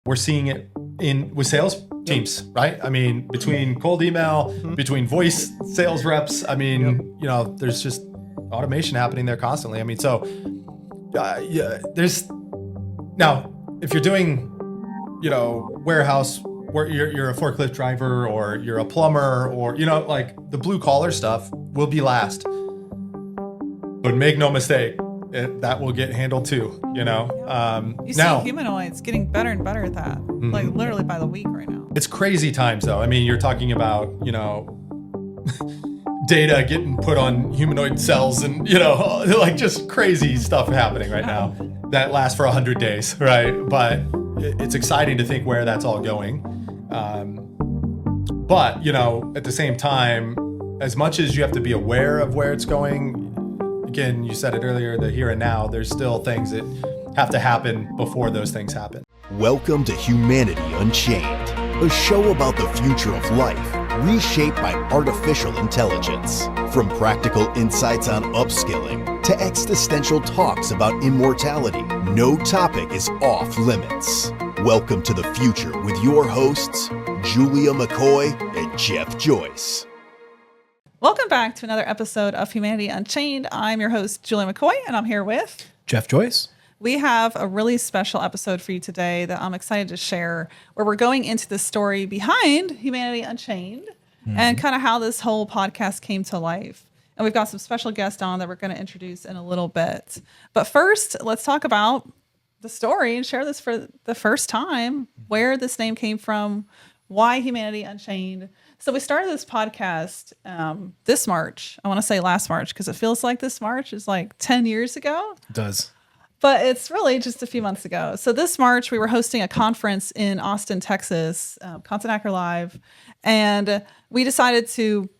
We're seeing it with sales teams, right? I mean, between cold email, between voice sales reps, I mean, there's just automation happening there constantly. I mean, so there's now if you're doing, warehouse where you're a forklift driver or you're a plumber or, like the blue collar stuff will be last, but make no mistake, that will get handled too, You see humanoids getting better and better at that, like literally by the week right now. It's crazy times though. I mean, you're talking about, data getting put on humanoid cells and, like just crazy stuff happening right now that lasts for 100 days, right? But it's exciting to think where that's all going. But, at the same time, as much as you have to be aware of where it's going, again, you said it earlier, the here and now, there's still things that have to happen before those things happen. Welcome to Humanity Unchained, a show about the future of life, reshaped by artificial intelligence. From practical insights on upskilling to existential talks about immortality, no topic is off limits. Welcome to the future with your hosts, Julia McCoy and Jeff Joyce. Welcome back to another episode of Humanity Unchained. I'm your host, Julia McCoy, and I'm here with Jeff Joyce. We have a really special episode for you today that I'm excited to share, where we're going into the story behind Humanity Unchained and kind of how this whole podcast came to life. And we've got some special guests on that we're going to introduce in a little bit. But first, let's talk about the story and share this for the first time, where this name came from, why Humanity Unchained. So we started this podcast this March. I want to say last March because it feels like this March is like 10 years ago. It does. But it's really just a few months ago. So this March, we were hosting a conference in Austin, Texas, Content Hacker Live. And we decided to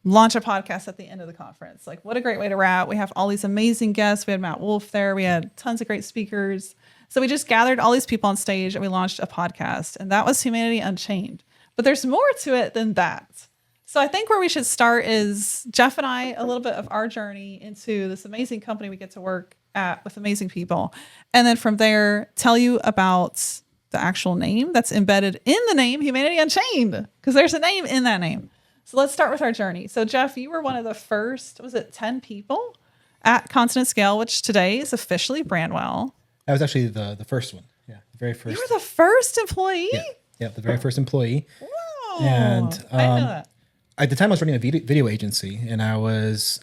launch a podcast at the end of the conference. Like, what a great way to wrap. We have all these amazing guests. We had Matt Wolf there. We had tons of great speakers. So we just gathered all these people on stage and we launched a podcast. And that was Humanity Unchained. But there's more to it than that. So I think where we should start is Jeff and I, a little bit of our journey into this amazing company we get to work at with amazing people. And then from there, tell you about the actual name that's embedded in the name Humanity Unchained, because there's a name in that name. So let's start with our journey. So Jeff, you were one of the first, 10 people at Continent Scale, which today is officially BrandWell. I was actually the first one. Yeah, the very first. You were the first employee? Yeah, the very first employee. Wow. And I didn't know that. at the time I was running a video agency, and I was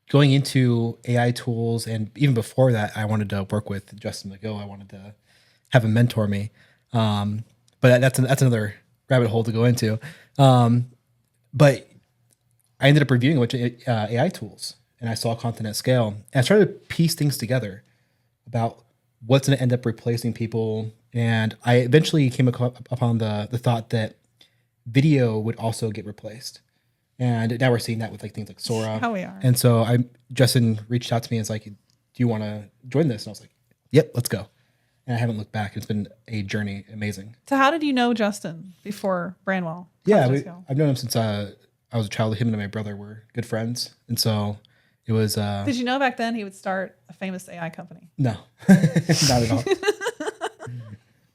going into AI tools. And even before that, I wanted to work with Justin McGill. I wanted to have him mentor me. But that's another rabbit hole to go into. But I ended up reviewing a bunch of AI tools, and I saw content at scale. And I started to piece things together about what's going to end up replacing people. And I eventually came upon the thought that video would also get replaced. And now we're seeing that with like things like Sora. How we are. And so Justin reached out to me and was like, do you want to join this? And I was like, yep, let's go. And I haven't looked back. It's been a journey. Amazing. So how did you know Justin before BrandWell? Yeah, I've known him since I was a child. Him and my brother were good friends. And so it was... Did you know back then he would start a famous AI company? No, not at all.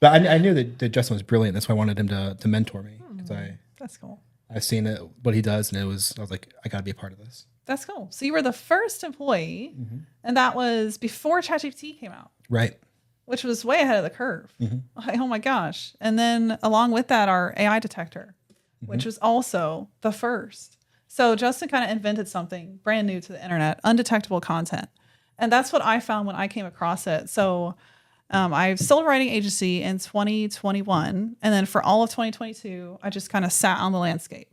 But I knew that Justin was brilliant. That's why I wanted him to mentor me. That's cool. I've seen what he does, and I was like, I got to be a part of this. That's cool. So you were the first employee, and that was before ChatGPT came out. Right. Which was way ahead of the curve. Like, oh my gosh. And then along with that, our AI detector, which was also the first. So Justin kind of invented something brand new to the internet, undetectable content. And that's what I found when I came across it. So I sold a writing agency in 2021. And then for all of 2022, I just kind of sat on the landscape.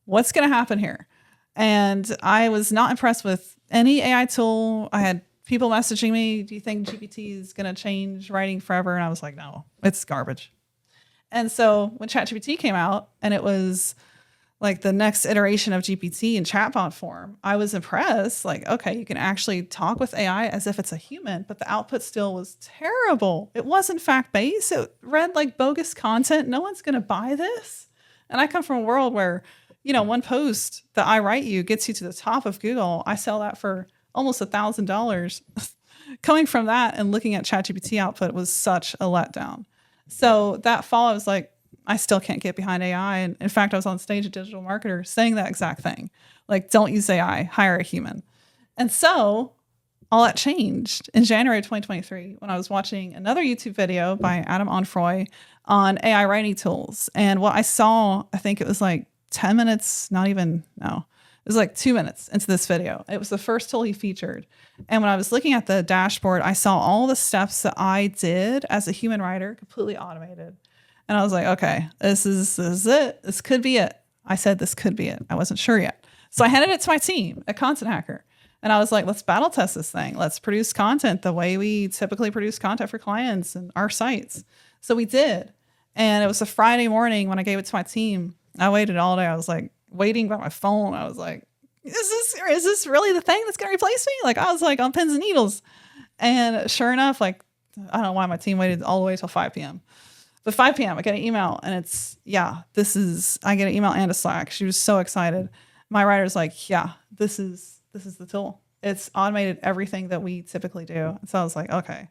What's going to happen here? And I was not impressed with any AI tool. I had people messaging me, do you think GPT is going to change writing forever? And I was like, no, it's garbage. And so when ChatGPT came out and it was like the next iteration of GPT in chatbot form, I was impressed. Like, okay, you can actually talk with AI as if it's a human, but the output still was terrible. It wasn't fact-based. It read like bogus content. No one's going to buy this. And I come from a world where, one post that I write you gets you to the top of Google. I sell that for almost $1,000. Coming from that and looking at ChatGPT output was such a letdown. So that fall, I was like, I still can't get behind AI. And in fact, I was on stage at Digital Marketer saying that exact thing. Like, don't use AI, hire a human. And so all that changed in January of 2023 when I was watching another YouTube video by Adam Onfroy on AI writing tools. And what I saw, I think it was like 10 minutes, it was like 2 minutes into this video. It was the first tool he featured. And when I was looking at the dashboard, I saw all the steps that I did as a human writer completely automated. And I was like, okay, this is it. This could be it. I said this could be it. I wasn't sure yet. So I handed it to my team at Content Hacker. And I was like, let's battle test this thing. Let's produce content the way we typically produce content for clients and our sites. So we did. And it was a Friday morning when I gave it to my team. I waited all day. I was like waiting by my phone. I was like, is this really the thing that's going to replace me? Like, I was like on pins and needles. And sure enough, like, I don't know why my team waited all the way till 5 p.m. But 5 p.m., I get an email and I get an email and a Slack. She was so excited. My writer's like, yeah, this is the tool. It's automated everything that we typically do. And so I was like, okay,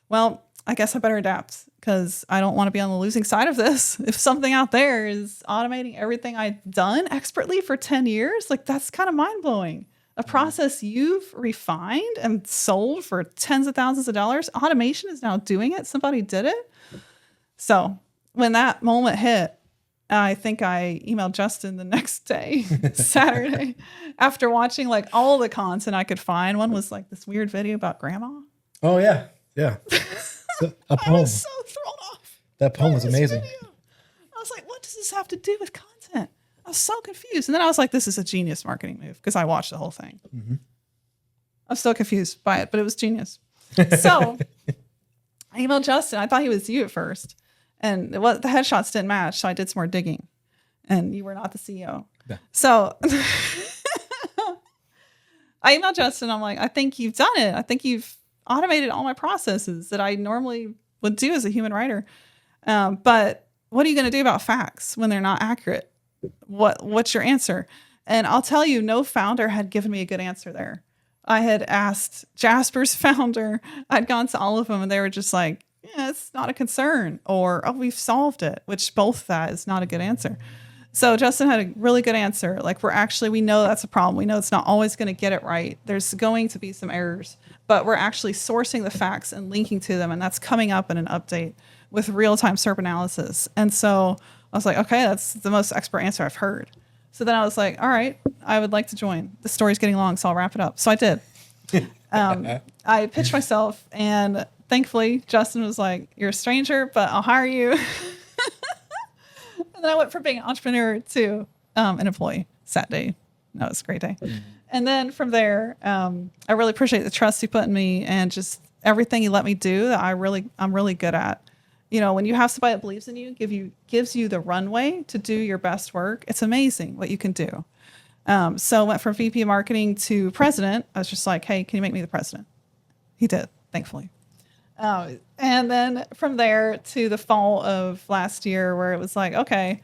well, I guess I better adapt because I don't want to be on the losing side of this. If something out there is automating everything I've done expertly for 10 years, like that's kind of mind blowing. A process you've refined and sold for tens of thousands of dollars, automation is now doing it. Somebody did it. So when that moment hit, I think I emailed Justin the next day, Saturday, after watching like all the content I could find. One was like this weird video about grandma. Oh yeah. Yeah. A poem. I was so thrown off. That poem was amazing. Video. I was like, what does this have to do with content? I was so confused. And then I was like, this is a genius marketing move because I watched the whole thing. Mm-hmm. I'm still confused by it, but it was genius. So I emailed Justin. I thought he was you at first. And the headshots didn't match, so I did some more digging. And you were not the CEO. Yeah. So I emailed Justin. I'm like, I think you've done it. I think you've automated all my processes that I normally would do as a human writer. But what are you going to do about facts when they're not accurate? What's your answer? And I'll tell you, no founder had given me a good answer there. I had asked Jasper's founder. I'd gone to all of them, and they were just like, yeah, it's not a concern, or, oh, we've solved it, which both that is not a good answer. So Justin had a really good answer. Like, we know that's a problem. We know it's not always going to get it right. There's going to be some errors, but we're actually sourcing the facts and linking to them. And that's coming up in an update with real-time SERP analysis. And so I was like, okay, that's the most expert answer I've heard. So then I was like, all right, I would like to join. The story's getting long, so I'll wrap it up. So I did. I pitched myself, and thankfully, Justin was like, you're a stranger, but I'll hire you. And then I went from being an entrepreneur to an employee Saturday. That was a great day. Mm-hmm. And then from there, I really appreciate the trust he put in me and just everything he let me do that I'm really good at. You know, when you have somebody that believes in you, gives you the runway to do your best work, it's amazing what you can do. So I went from VP of marketing to president. I was just like, hey, can you make me the president? He did, thankfully. And then from there to the fall of last year, where it was like, okay,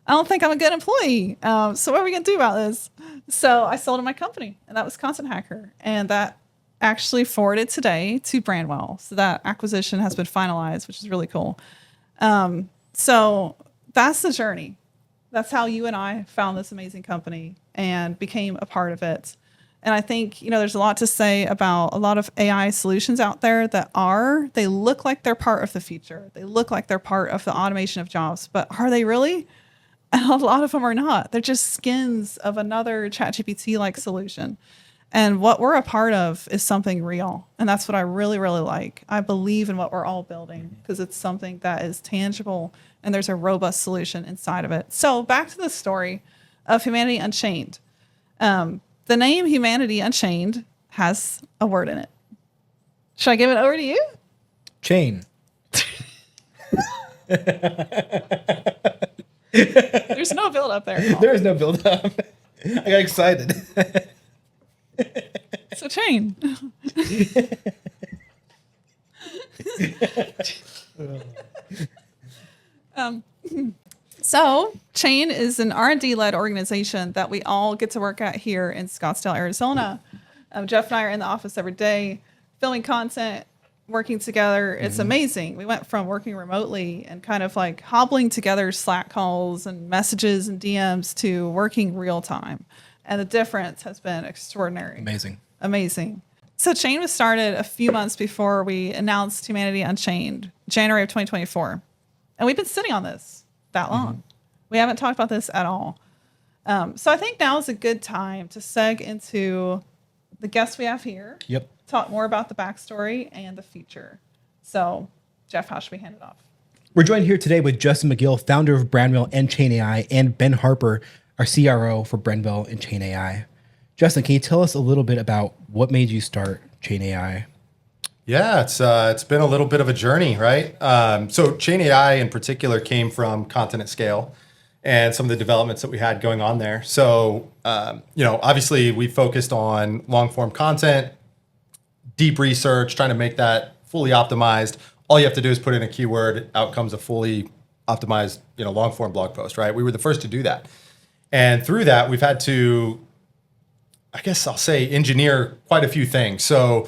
I don't think I'm a good employee. So what are we going to do about this? So I sold my company, and that was Content Hacker. And that actually forwarded today to BrandWell. So that acquisition has been finalized, which is really cool. So that's the journey. That's how you and I found this amazing company and became a part of it. And I think, there's a lot to say about a lot of AI solutions out there they look like they're part of the future. They look like they're part of the automation of jobs, but are they really? And a lot of them are not. They're just skins of another ChatGPT-like solution. And what we're a part of is something real. And that's what I really, really like. I believe in what we're all building because it's something that is tangible and there's a robust solution inside of it. So back to the story of Humanity Unchained. The name Humanity Unchained has a word in it. Should I give it over to you? Chain. There's no build up there. There is no build up. I got excited. So chain. So Chain is an R&D led organization that we all get to work at here in Scottsdale, Arizona. Jeff and I are in the office every day, filming content, working together, it's amazing. We went from working remotely and kind of like hobbling together Slack calls and messages and DMs to working real time. And the difference has been extraordinary. Amazing. So Chain was started a few months before we announced Humanity Unchained, January of 2024. And we've been sitting on this that long. We haven't talked about this at all. So I think now is a good time to seg into the guests we have here. Yep. Talk more about the backstory and the feature. So, Jeff, how should we hand it off? We're joined here today with Justin McGill, founder of BrandWell and Chain.ai, and Ben Harper, our CRO for BrandWell and Chain.ai. Justin, can you tell us a little bit about what made you start Chain.ai? Yeah, it's been a little bit of a journey, right? So Chain.ai in particular came from Content at Scale and some of the developments that we had going on there. So, obviously we focused on long form content, deep research, trying to make that fully optimized. All you have to do is put in a keyword, out comes a fully optimized, long form blog post, right? We were the first to do that. And through that, we've had to, I guess I'll say, engineer quite a few things. So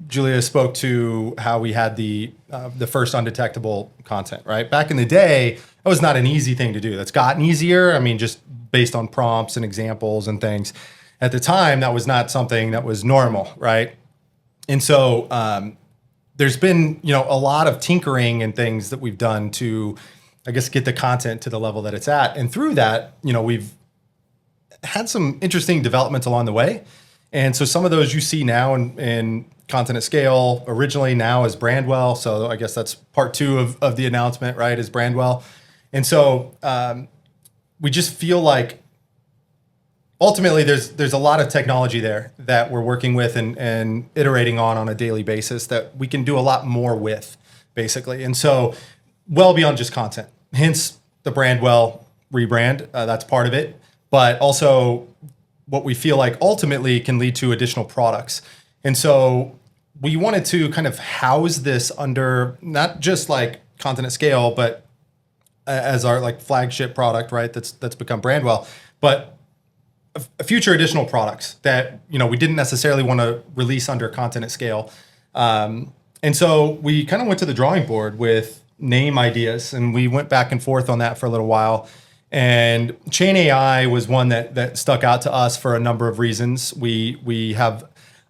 Julia, spoke to how we had the first undetectable content, right? Back in the day, that was not an easy thing to do. That's gotten easier. I mean, just based on prompts and examples and things. At the time, that was not something that was normal, right? And so there's been, a lot of tinkering and things that we've done to, I guess, get the content to the level that it's at. And through that, we've had some interesting developments along the way. And so some of those you see now in Content at Scale, originally now as BrandWell. So I guess that's part 2 of the announcement, right, is BrandWell. And so we just feel like ultimately there's a lot of technology there that we're working with and iterating on a daily basis that we can do a lot more with, basically. And so well beyond just content, hence the BrandWell rebrand, that's part of it. But also what we feel like ultimately can lead to additional products. And so we wanted to kind of house this under not just like Content at Scale, but as our like flagship product, right? That's become BrandWell, but future additional products that, we didn't necessarily want to release under Content at Scale. And so we kind of went to the drawing board with name ideas, and we went back and forth on that for a little while. And Chain.ai was one that stuck out to us for a number of reasons. We have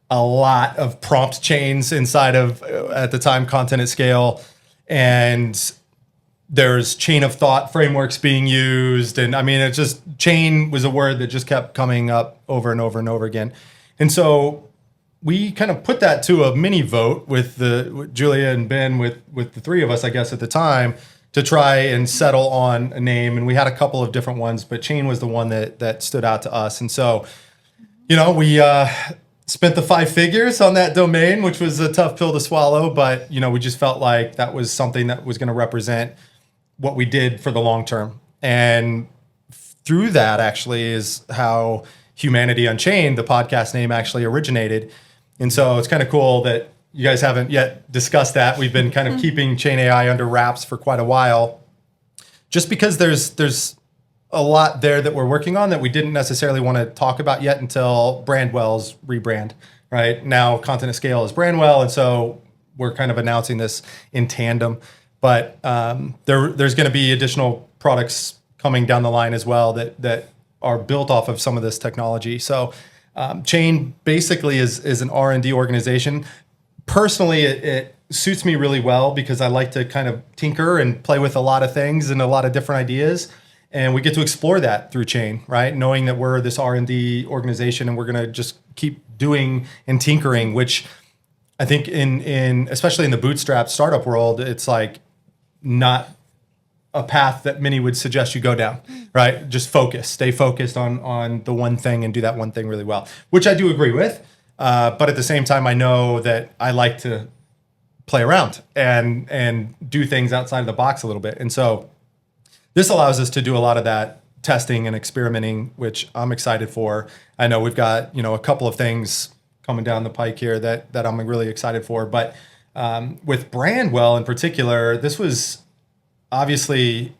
a lot of prompt chains inside of, at the time, Content at Scale, and there's chain of thought frameworks being used. And I mean, it's just, chain was a word that just kept coming up over and over and over again. And so we kind of put that to a mini vote with Julia and Ben, with the 3 of us, I guess, at the time, to try and settle on a name. And we had a couple of different ones, but chain was the one that stood out to us. And so, we spent the 5 figures on that domain, which was a tough pill to swallow, but, we just felt like that was something that was going to represent what we did for the long term. And through that actually is how Humanity Unchained, the podcast name, actually originated. And so it's kind of cool that you guys haven't yet discussed that. We've been kind of keeping Chain.ai under wraps for quite a while, just because there's a lot there that we're working on that we didn't necessarily want to talk about yet until BrandWell's rebrand, right? Now Content at Scale is BrandWell, and so we're kind of announcing this in tandem. But there's going to be additional products coming down the line as well that are built off of some of this technology. So Chain basically is an R&D organization. Personally, it suits me really well because I like to kind of tinker and play with a lot of things and a lot of different ideas. And we get to explore that through Chain, right? Knowing that we're this R&D organization and we're going to just keep doing and tinkering, which I think in especially in the bootstrap startup world, it's like not a path that many would suggest you go down, right? Just stay focused on the one thing and do that one thing really well, which I do agree with. But at the same time, I know that I like to play around and do things outside of the box a little bit. And so this allows us to do a lot of that testing and experimenting, which I'm excited for. I know we've got, a couple of things coming down the pike here that I'm really excited for. But with BrandWell in particular, this was obviously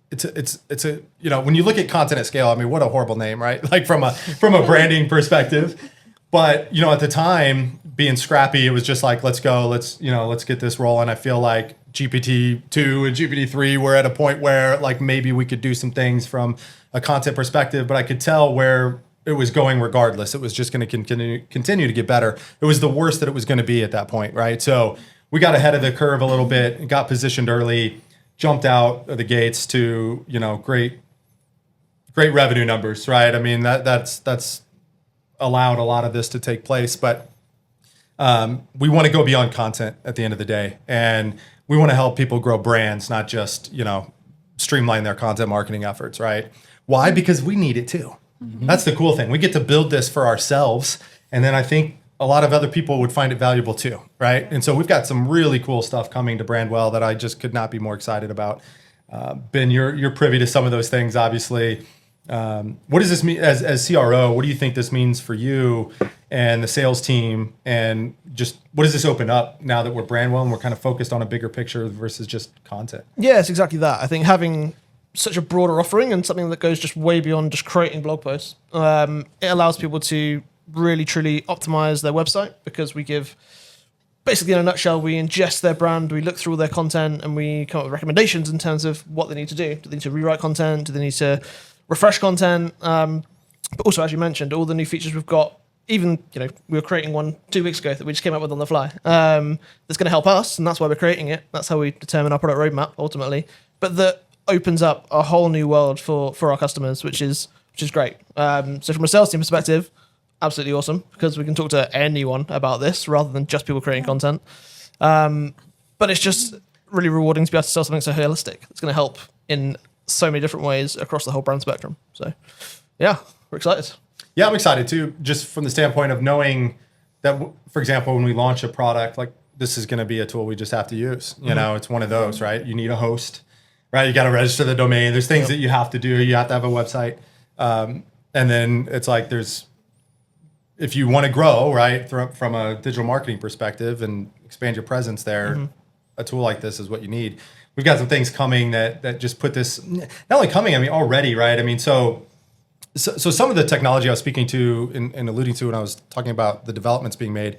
it's a when you look at Content at Scale, I mean, what a horrible name, right? Like from a branding perspective. But at the time, being scrappy, it was just like, let's go, let's get this rolling. I feel like GPT-2 and GPT-3 were at a point where like maybe we could do some things from a content perspective, but I could tell where it was going regardless. It was just going to continue to get better. It was the worst that it was going to be at that point, right? So we got ahead of the curve a little bit, got positioned early, jumped out of the gates to, great revenue numbers, right? I mean, that's allowed a lot of this to take place, but we want to go beyond content at the end of the day. And we want to help people grow brands, not just, streamline their content marketing efforts, right? Why? Because we need it too. Mm-hmm. That's the cool thing. We get to build this for ourselves. And then I think a lot of other people would find it valuable too, right? And so we've got some really cool stuff coming to BrandWell that I just could not be more excited about. Ben, you're privy to some of those things, obviously. What does this mean as CRO? What do you think this means for you and the sales team? And just what does this open up now that we're BrandWell and we're kind of focused on a bigger picture versus just content? Yeah, it's exactly that. I think having such a broader offering and something that goes just way beyond just creating blog posts, it allows people to really truly optimize their website, because we give, basically in a nutshell, we ingest their brand, we look through all their content, and we come up with recommendations in terms of what they need to do. Do they need to rewrite content? Do they need to refresh content? But also, as you mentioned, all the new features we've got, even, we were creating one 2 weeks ago that we just came up with on the fly. That's going to help us, and that's why we're creating it. That's how we determine our product roadmap ultimately. But that opens up a whole new world for our customers, which is great. So from a sales team perspective, absolutely awesome, because we can talk to anyone about this rather than just people creating content. But it's just really rewarding to be able to sell something so holistic. It's going to help in so many different ways across the whole brand spectrum. So yeah, we're excited. Yeah, I'm excited too, just from the standpoint of knowing that, for example, when we launch a product, like this is going to be a tool we just have to use. It's one of those, right? You need a host, right? You got to register the domain. There's things that you have to do. You have to have a website. And then it's like if you want to grow, right, from a digital marketing perspective and expand your presence there, a tool like this is what you need. We've got some things coming that just put this, not only coming, I mean, already, right? I mean, so some of the technology I was speaking to and alluding to when I was talking about the developments being made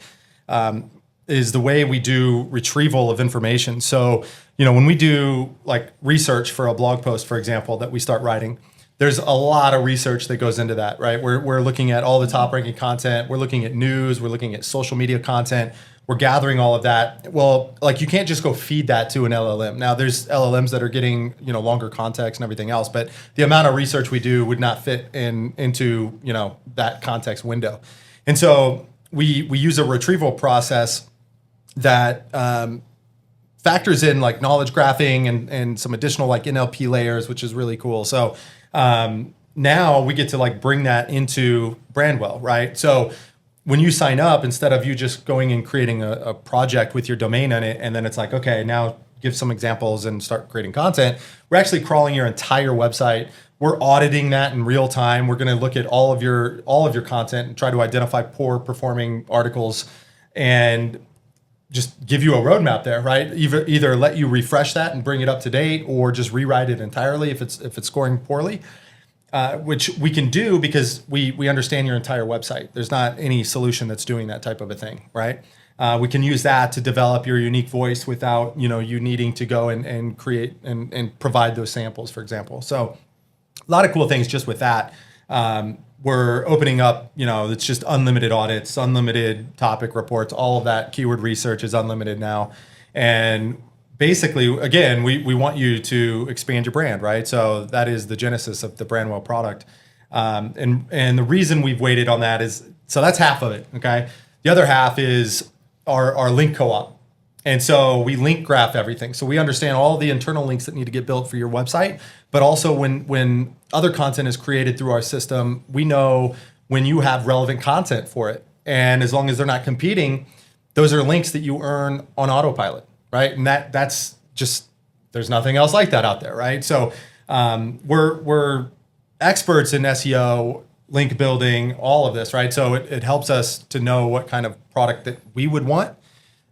is the way we do retrieval of information. So, when we do like research for a blog post, for example, that we start writing, there's a lot of research that goes into that, right? We're looking at all the top ranking content. We're looking at news. We're looking at social media content. We're gathering all of that. Well, like you can't just go feed that to an LLM. Now there's LLMs that are getting, longer context and everything else, but the amount of research we do would not fit into, that context window. And so we use a retrieval process that factors in like knowledge graphing and some additional like NLP layers, which is really cool. So now we get to like bring that into BrandWell, right? So when you sign up, instead of you just going and creating a project with your domain in it, and then it's like, okay, now give some examples and start creating content, we're actually crawling your entire website. We're auditing that in real time. We're going to look at all of your content and try to identify poor performing articles and just give you a roadmap there, right? Either let you refresh that and bring it up to date, or just rewrite it entirely if it's scoring poorly. Which we can do because we understand your entire website. There's not any solution that's doing that type of a thing, right? We can use that to develop your unique voice without you needing to go and create and provide those samples, for example. So a lot of cool things just with that. We're opening up, it's just unlimited audits, unlimited topic reports, all of that keyword research is unlimited now. And basically, again, we want you to expand your brand, right? So that is the genesis of the BrandWell product. And the reason we've waited on that is, so that's half of it, okay? The other half is our link co-op. And so we link graph everything. So we understand all the internal links that need to get built for your website, but also when other content is created through our system, we know when you have relevant content for it. And as long as they're not competing, those are links that you earn on autopilot. Right. And that's just, there's nothing else like that out there. Right. So we're experts in SEO, link building, all of this. Right. So it helps us to know what kind of product that we would want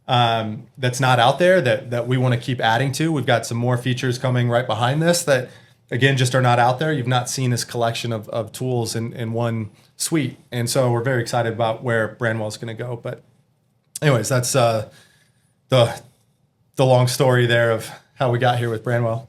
that's not out there that we want to keep adding to. We've got some more features coming right behind this that, again, just are not out there. You've not seen this collection of tools in one suite. And so we're very excited about where BrandWell is going to go. But anyways, that's the long story there of how we got here with BrandWell.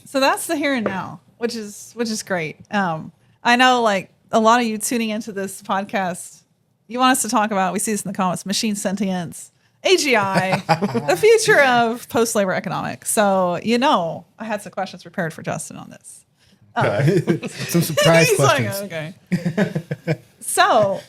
So that's the here and now, which is great. I know, like, a lot of you tuning into this podcast, you want us to talk about, we see this in the comments, machine sentience, AGI, the future of post-labor economics. So, I had some questions prepared for Justin on this. Okay. Some surprise He's questions. like, okay. So,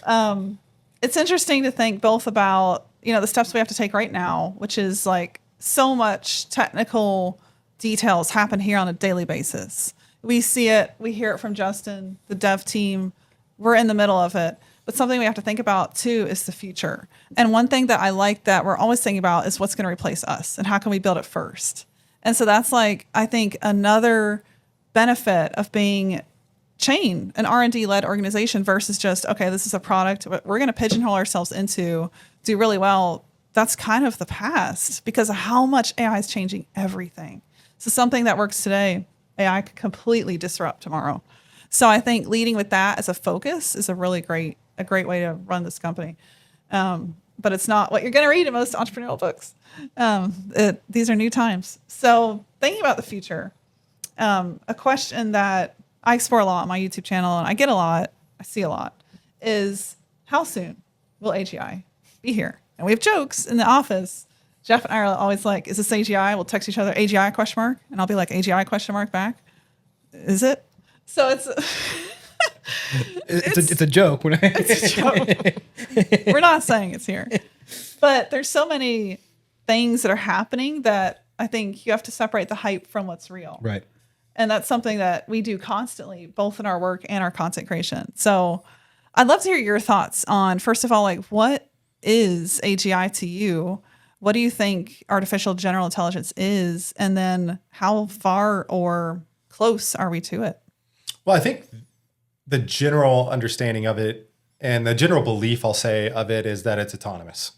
it's interesting to think both about, the steps we have to take right now, which is like so much technical details happen here on a daily basis. We see it, we hear it from Justin, the dev team. We're in the middle of it. But something we have to think about too is the future. And one thing that I like that we're always thinking about is what's going to replace us and how can we build it first. And so that's like, I think, another benefit of being Chain, an R&D led organization versus just, okay, this is a product we're going to pigeonhole ourselves into, do really well. That's kind of the past because of how much AI is changing everything. So something that works today, AI could completely disrupt tomorrow. So I think leading with that as a focus is a great way to run this company. But it's not what you're going to read in most entrepreneurial books. These are new times. So thinking about the future, a question that I explore a lot on my YouTube channel and I get a lot, I see a lot, is how soon will AGI be here? And we have jokes in the office. Jeff and I are always like, is this AGI? We'll text each other, AGI question mark. And I'll be like, AGI question mark back. Is it? So it's a joke. It's a joke. We're not saying it's here. But there's so many things that are happening that I think you have to separate the hype from what's real. Right. And that's something that we do constantly, both in our work and our content creation. So I'd love to hear your thoughts on, first of all, like, what is AGI to you? What do you think artificial general intelligence is? And then how far or close are we to it? Well, I think the general understanding of it and the general belief, I'll say, of it is that it's autonomous,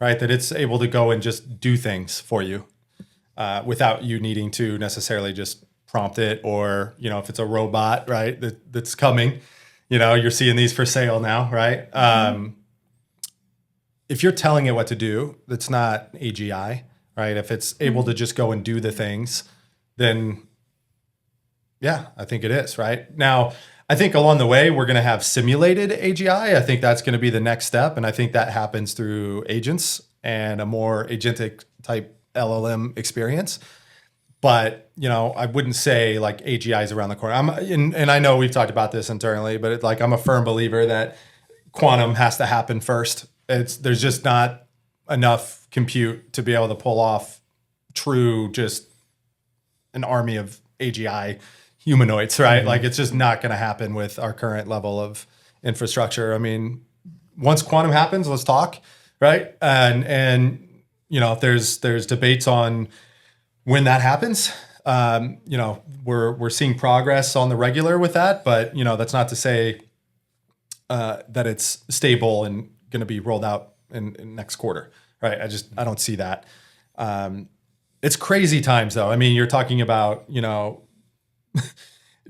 right? That it's able to go and just do things for you without you needing to necessarily just prompt it, or, if it's a robot, right, that's coming, you're seeing these for sale now, right? If you're telling it what to do, that's not AGI, right? If it's able to just go and do the things, then yeah, I think it is, right? Now, I think along the way, we're going to have simulated AGI. I think that's going to be the next step. And I think that happens through agents and a more agentic type LLM experience. But, I wouldn't say like AGI is around the corner. And I know we've talked about this internally, but I'm a firm believer that quantum has to happen first. There's just not enough compute to be able to pull off true, just an army of AGI humanoids, right? Mm-hmm. Like, it's just not going to happen with our current level of infrastructure. I mean, once quantum happens, let's talk, right? And if there's debates on when that happens, we're seeing progress on the regular with that, but that's not to say that it's stable and going to be rolled out in next quarter, right? I don't see that. It's crazy times though. I mean, you're talking about,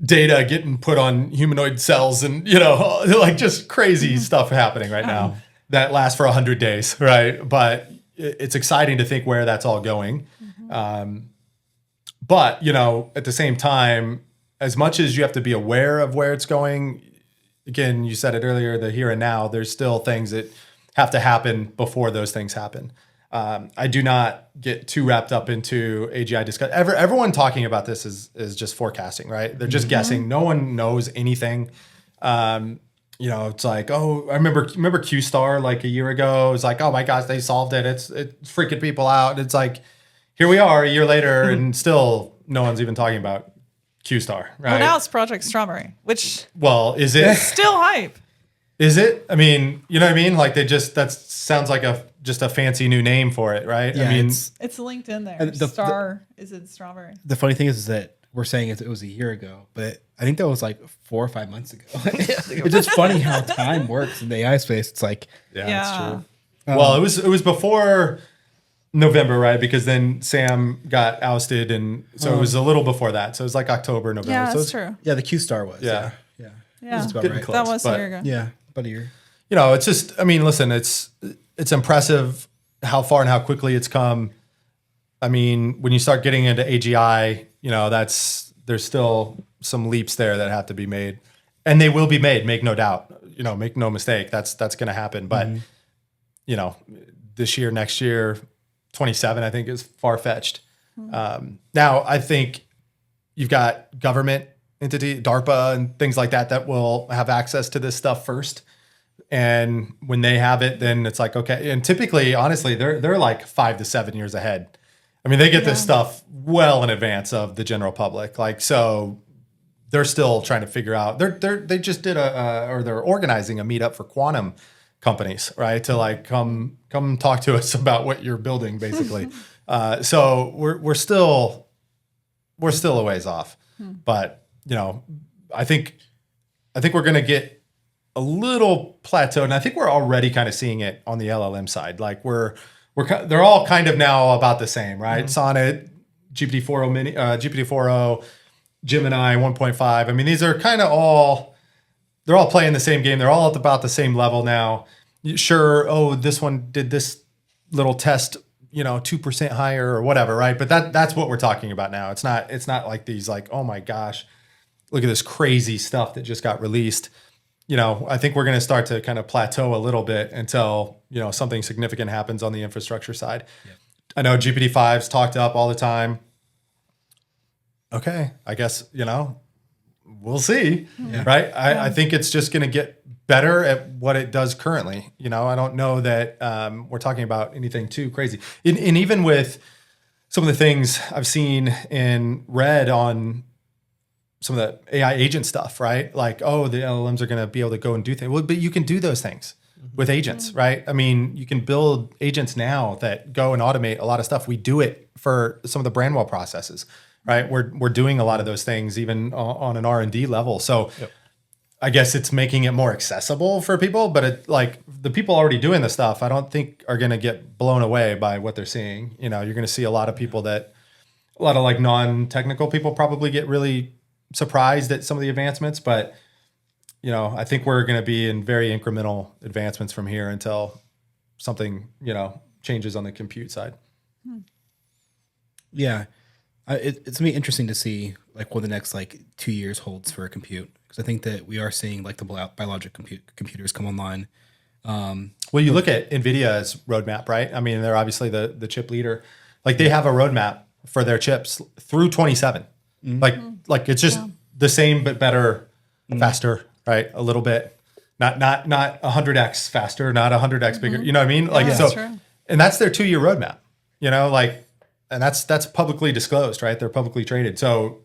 data getting put on humanoid cells and, like just crazy stuff happening right now that lasts for 100 days, right? But it's exciting to think where that's all going. But, at the same time, as much as you have to be aware of where it's going, again, you said it earlier, the here and now, there's still things that have to happen before those things happen. I do not get too wrapped up into AGI discussion. Everyone talking about this is just forecasting, right? They're just guessing. No one knows anything. It's like, oh, I remember Q-Star like a year ago. It was like, oh my gosh, they solved it. It's freaking people out. It's like, here we are a year later, and still no one's even talking about Q-Star, right? Well, now it's Project Strawberry, which is it still hype? Is it? I mean, you know what I mean? Like that sounds like just a fancy new name for it, right? Yeah, I mean, it's linked in there. Star is in Strawberry. The funny thing is that we're saying it was a year ago, but I think that was like 4 or 5 months ago. It's just funny how time works in the AI space. It's like, yeah. That's true. Well, it was before November, right? Because then Sam got ousted, and so it was a little before that. So it was like October, November. Yeah, so that's true. Yeah, the Q-Star was. Yeah. That's about right. That was a year ago. Yeah, about a year. It's just, I mean, listen, it's impressive how far and how quickly it's come. I mean, when you start getting into AGI, there's still some leaps there that have to be made, and they will be made. Make no doubt. Make no mistake. That's going to happen. But this year, next year, 27, I think is far fetched. Now, I think you've got government entity, DARPA, and things like that will have access to this stuff first. And when they have it, then it's like, okay. And typically, honestly, they're like 5 to 7 years ahead. I mean, they get this stuff well in advance of the general public. Like, so they're still trying to figure out. They just did they're organizing a meetup for quantum companies, right? To like come talk to us about what you're building, basically. So we're still a ways off, but I think we're going to get a little plateaued, and I think we're already kind of seeing it on the LLM side. Like they're all kind of now about the same, right? Sonnet, GPT-4o mini, GPT-4o, Gemini 1.5. I mean, these are kind of they're all playing the same game. They're all at about the same level now. Sure, this one did this little test, 2% higher or whatever, right? But that's what we're talking about now. It's not like these like, oh my gosh, look at this crazy stuff that just got released. I think we're going to start to kind of plateau a little bit until, something significant happens on the infrastructure side. Yeah. I know GPT-5's talked up all the time. Okay, I guess, we'll see, right? I think it's just going to get better at what it does currently. I don't know that we're talking about anything too crazy. And even with some of the things I've seen and read on some of the AI agent stuff, right? Like, the LLMs are going to be able to go and do things. Well, but you can do those things with agents, right? I mean, you can build agents now that go and automate a lot of stuff. We do it for some of the BrandWell processes, right? We're doing a lot of those things even on an R&D level. So I guess it's making it more accessible for people, but the people already doing the stuff, I don't think are going to get blown away by what they're seeing. You're going to see a lot of people a lot of like non-technical people probably get really surprised at some of the advancements, but I think we're going to be in very incremental advancements from here until something changes on the compute side. Yeah, it's gonna be interesting to see like what the next 2 years holds for compute, because I think that we are seeing like the biologic computers come online. Well, you look at NVIDIA's roadmap, right? I mean, they're obviously the chip leader. Like they have a roadmap for their chips through 27. Like it's just the same but better, faster, right? A little bit, not 100x faster, not 100x bigger. You know what I mean? Like so, true. And that's their 2-year roadmap. And that's publicly disclosed, right? They're publicly traded. So,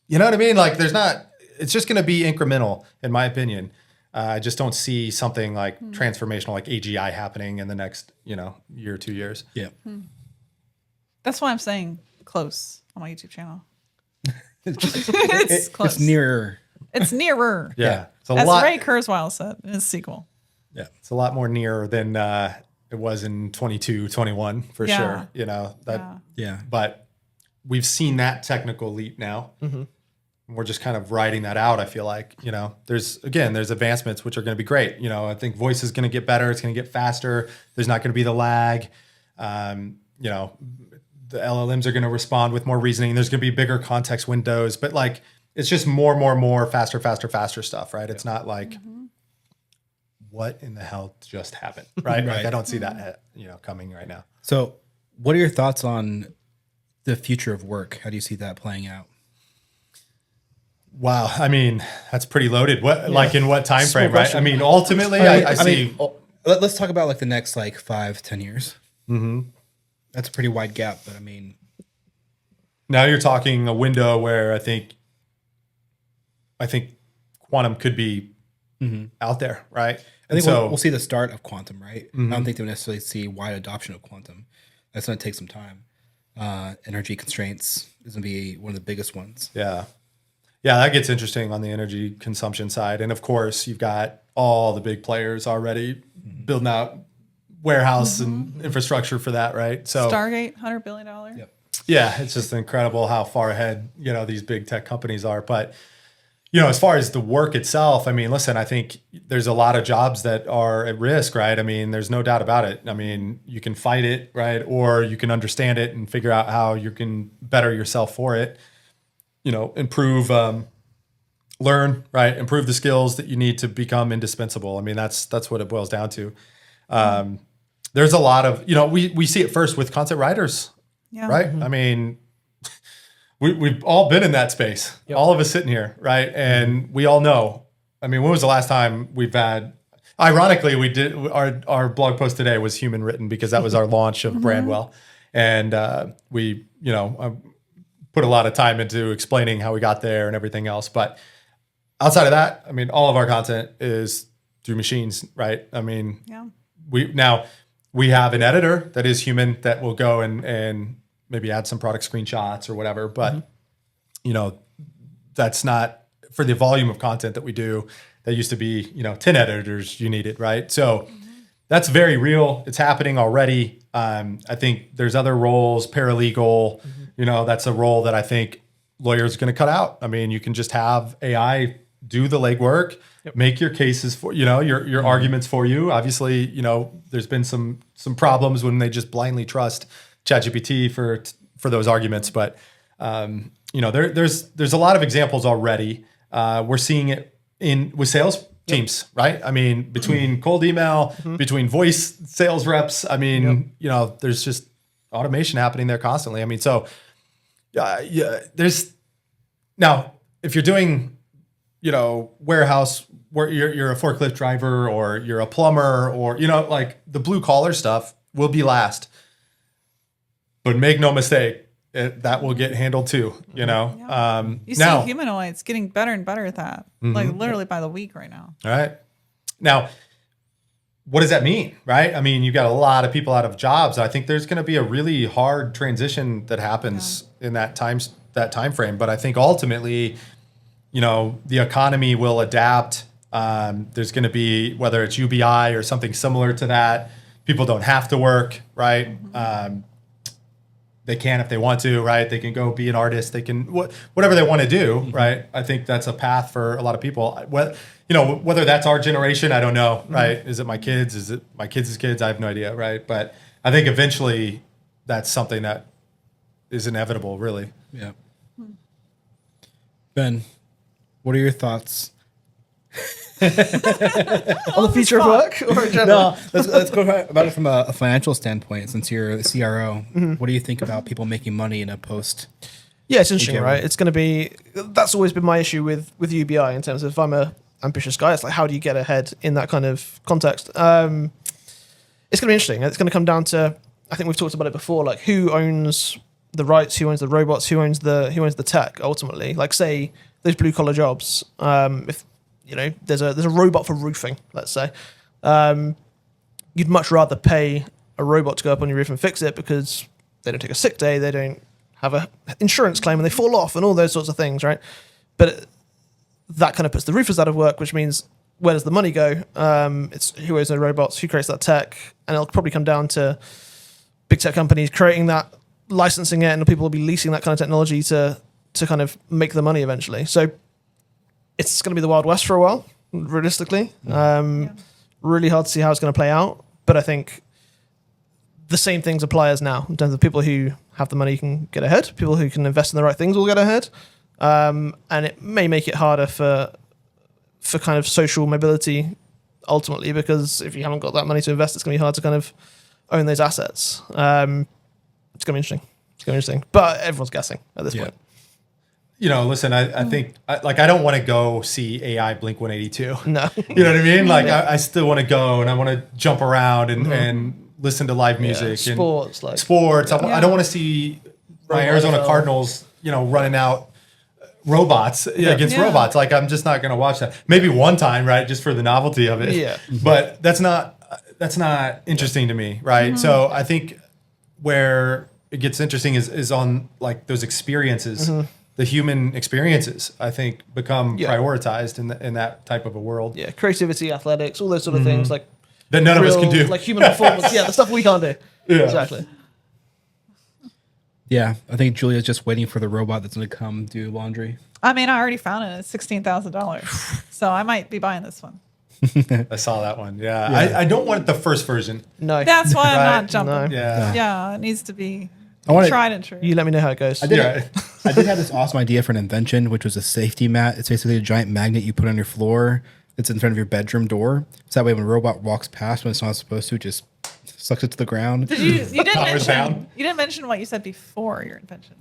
you know what I mean? Like it's just going to be incremental, in my opinion. I just don't see something like transformational, like AGI happening in the next, year or 2 years. Yeah. That's why I'm saying close on my YouTube channel. It's close. It's nearer. It's nearer. Yeah. It's as Ray Kurzweil said in his sequel. Yeah. It's a lot more nearer than it was in 22, 21 for sure. But we've seen that technical leap now. We're just kind of riding that out. I feel like, there's advancements which are going to be great. I think voice is going to get better. It's going to get faster. There's not going to be the lag. The LLMs are going to respond with more reasoning. There's going to be bigger context windows, but it's just more, faster stuff, right? It's not like what in the hell just happened, right? Like I don't see that, coming right now. So what are your thoughts on the future of work? How do you see that playing out? Wow. I mean, that's pretty loaded. Like in what time frame, right? I mean, ultimately, I see. Let's talk about the next 5-10 years. That's a pretty wide gap, but I mean, now you're talking a window where I think quantum could be out there, right? I think we'll see the start of quantum, right? I don't think they'll necessarily see wide adoption of quantum. That's going to take some time. Energy constraints is going to be one of the biggest ones. Yeah, that gets interesting on the energy consumption side, and of course, you've got all the big players already building out warehouse and infrastructure for that, right? So Stargate, $100 billion. Yep. Yeah, it's just incredible how far ahead these big tech companies are. But as far as the work itself, I mean, listen, I think there's a lot of jobs that are at risk, right? I mean, there's no doubt about it. I mean, you can fight it, right? Or you can understand it and figure out how you can better yourself for it, improve, learn, right? Improve the skills that you need to become indispensable. I mean, that's what it boils down to. There's a lot of, we see it first with content writers, right? I mean, we've all been in that space, all of us sitting here, right? And we all know. I mean, when was the last time we've had? Ironically, we did our blog post today was human written because that was our launch of BrandWell, and we put a lot of time into explaining how we got there and everything else. But outside of that, I mean, all of our content is through machines, right? I mean, we have an editor that is human that will go and maybe add some product screenshots or whatever. But, that's not for the volume of content that we do. That used to be, 10 editors you needed, right? So that's very real. It's happening already. I think there's other roles, paralegal, that's a role that I think lawyers are going to cut out. I mean, you can just have AI do the legwork, make your cases for, your arguments for you. Obviously, there's been some problems when they just blindly trust ChatGPT for those arguments, but there's a lot of examples already. We're seeing it with sales teams, right? I mean, between cold email, between voice sales reps. I mean, there's just automation happening there constantly. I mean, so there's now if you're doing warehouse where you're a forklift driver or you're a plumber or like the blue collar stuff will be last. But make no mistake, that will get handled too, You see humanoids getting better and better at that, like literally by the week right now. All right. Now, what does that mean, right? I mean, you've got a lot of people out of jobs. I think there's going to be a really hard transition that happens in that time frame. But I think ultimately, the economy will adapt. There's going to be, whether it's UBI or something similar to that, people don't have to work, right? They can if they want to, right? They can go be an artist. They can whatever they want to do, right? I think that's a path for a lot of people. Whether that's our generation, I don't know, right? Is it my kids? Is it my kids' kids? I have no idea, right? But I think eventually that's something that is inevitable, really. Yeah. Ben, what are your thoughts? On the future of work or in general? No, let's go about it from a financial standpoint. Since you're the CRO, what do you think about people making money in a post? Yeah, it's interesting, right? It's going to be, that's always been my issue with UBI in terms of if I'm a ambitious guy, it's like, how do you get ahead in that kind of context? It's going to be interesting. It's going to come down to, I think we've talked about it before, like who owns the rights, who owns the robots, who owns the tech ultimately. Like say those blue collar jobs, if there's a robot for roofing, let's say, you'd much rather pay a robot to go up on your roof and fix it because they don't take a sick day, they don't have a insurance claim and they fall off and all those sorts of things, right? But that kind of puts the roofers out of work, which means where does the money go? It's who owns the robots, who creates that tech, and it'll probably come down to big tech companies creating that, licensing it, and people will be leasing that kind of technology to kind of make the money eventually. So it's going to be the Wild West for a while, realistically. Really hard to see how it's going to play out. But I think the same things apply as now in terms of people who have the money can get ahead, people who can invest in the right things will get ahead. And it may make it harder for kind of social mobility ultimately, because if you haven't got that money to invest, it's going to be hard to kind of own those assets. It's going to be interesting. But everyone's guessing at this point. Listen, I think I don't want to go see AI Blink 182. No. You know what I mean? Like I still want to go and I want to jump around and listen to live music. Sports. And sports. I don't want to see my Arizona Cardinals, running out robots against robots. Like I'm just not going to watch that. Maybe one time, right? Just for the novelty of it. Yeah. But that's not interesting to me, right? So I think where it gets interesting is on like those experiences. The human experiences, I think, become prioritized in that type of a world. Yeah, creativity, athletics, all those sort of things, like that none of us can do. Like human performance, the stuff we can't do. Yeah, exactly. Yeah, I think Julia's just waiting for the robot that's going to come do laundry. I mean, I already found it at $16,000, so I might be buying this one. I saw that one. Yeah. I don't want the first version. No. That's why I'm Right. not jumping. No. Yeah. Yeah, it needs to be I want tried and true. You let me know how it goes. I did. Yeah. I did have this awesome idea for an invention, which was a safety mat. It's basically a giant magnet you put on your floor. It's in front of your bedroom door. So that way, when a robot walks past when it's not supposed to, it just sucks it to the ground. Did you didn't Powers mention down. you didn't mention what you said before your invention.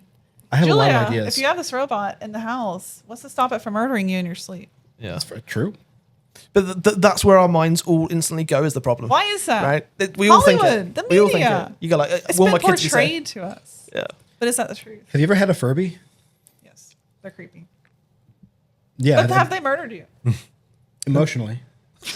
I have a lot of Julia, ideas. if you have this robot in the house, what's to stop it from murdering you in your sleep? Yeah. True. But that's where our minds all instantly go is the problem. Why is that? Right? We all think Hollywood, it. the We all think media. it. You go like, It's will been my kids be safe? portrayed to us. Yeah. But is that the truth? Have you ever had a Furby? Yes. They're creepy. Yeah. But have they murdered you? Emotionally.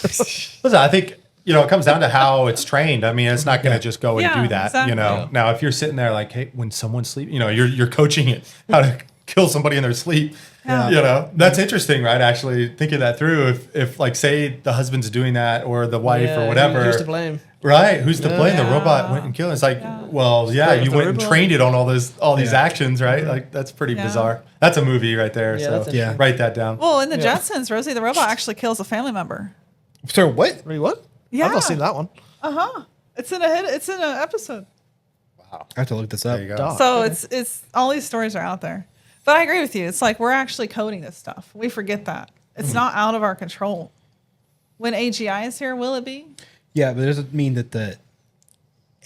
Listen, I think, it comes down to how it's trained. I mean, it's not going to just go and Yeah, do that, exactly. Yeah. Now, if you're sitting there like, hey, when someone's sleeping, you're coaching it how to kill somebody in their sleep. Yeah. That's interesting, right? Actually thinking that through. If like, say the husband's doing that or the wife Yeah, or whatever. Who's to blame? Right. Who's to blame? The Yeah. robot went and killed. It's like, well, yeah, Right, with you the went and robot. trained it on all these Yeah. actions, right? Like that's pretty Yeah. bizarre. That's a movie right there. Yeah, So that's interesting. write that down. Well, in the Jetsons, Rosie the robot actually kills a family member. So what? Really, what? Yeah. I've not seen that one. It's in an episode. I have to look this up. There you go. Dark. So it's all these stories are out there. But I agree with you. It's like we're actually coding this stuff. We forget that. It's not out of our control. When AGI is here, will it be? Yeah, but it doesn't mean that the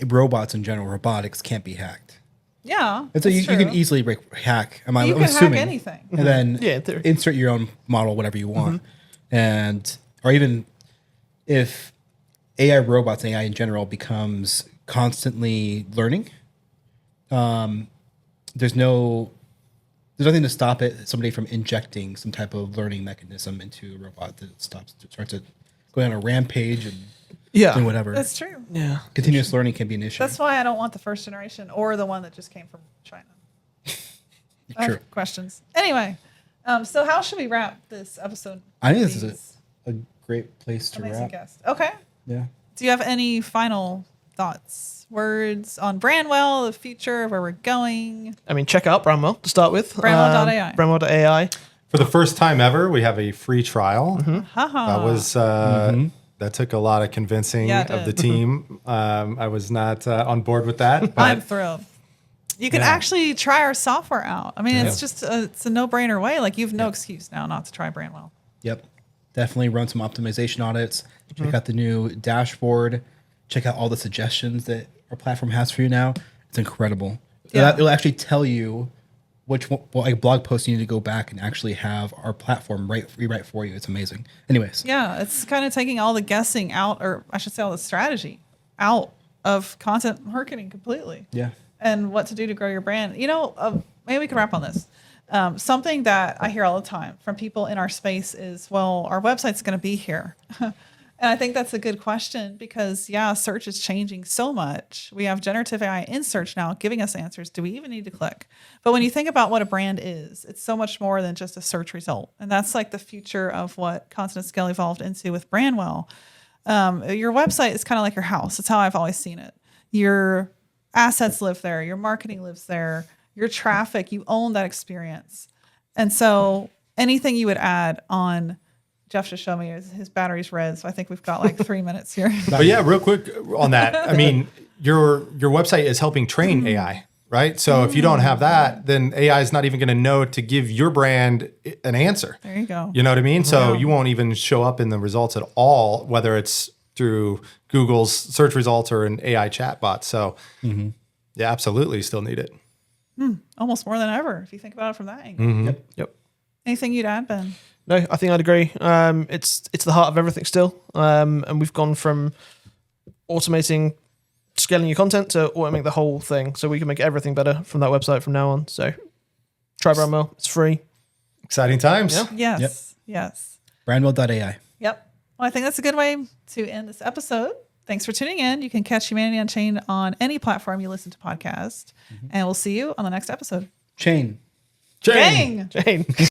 robots in general, robotics, can't be hacked. Yeah. And so you it's can true. easily hack. I'm You can hack assuming anything. and then Yeah, in theory. insert your own model, whatever you want, and or even if AI robots and AI in general becomes constantly learning, there's nothing to stop somebody from injecting some type of learning mechanism into a robot that starts to go on a rampage and Yeah. doing whatever. That's true. Yeah. Continuous learning can be an issue. That's why I don't want the first generation or the one that just came from China. I True. have questions. Anyway, so how should we wrap this episode? I think with this is these a great place to amazing wrap. guests. Okay. Yeah. Do you have any final thoughts, words on BrandWell, the future, where we're going? I mean, check out BrandWell to start with. BrandWell.ai. BrandWell.ai. For the first time ever, we have a free trial. Haha. That was that took a lot of convincing Yeah, it of the did. team. I was not on board with that. But I'm thrilled. You can Yeah. actually try our software out. I mean, it's just it's a no-brainer way. Like you have no excuse now not to try BrandWell. Yep. Definitely run some optimization audits. Check out the new dashboard. Check out all the suggestions that our platform has for you now. It's incredible. Yeah. It'll actually tell you like blog post you need to go back and actually have our platform rewrite for you. It's amazing. Anyways. Yeah, it's kind of taking all the guessing out, or I should say all the strategy out of content marketing completely. Yeah. And what to do to grow your brand. Maybe we can wrap on this. Something that I hear all the time from people in our space is, well, our website's going to be here. And I think that's a good question because, search is changing so much. We have generative AI in search now giving us answers. Do we even need to click? But when you think about what a brand is, it's so much more than just a search result. And that's like the future of what Content Scale evolved into with BrandWell. Your website is kind of like your house. That's how I've always seen it. Your assets live there. Your marketing lives there. Your traffic, you own that experience. And so anything you would add on, Jeff just showed me his battery's red, so I think we've got like 3 minutes here. But yeah, real quick on that. I mean, your website is helping train AI, right? So if you don't have that, then AI is not even going to know to give your brand an answer. There you go. You know what I mean? So you won't even show up in the results at all, whether it's through Google's search results or an AI chatbot. So yeah, absolutely, you still need it. Almost more than ever, if you think about it from that angle. Yep. Anything you'd add, Ben? No, I think I'd agree. It's the heart of everything still. And we've gone from automating scaling your content to automate the whole thing. So we can make everything better from that website from now on. So try BrandWell. It's free. Exciting times. Yeah. Yes. Yes. BrandWell.ai. Yep. Well, I think that's a good way to end this episode. Thanks for tuning in. You can catch Humanity Unchained on any platform you listen to podcast. And we'll see you on the next episode. Chain. Chain. Dang! Jane.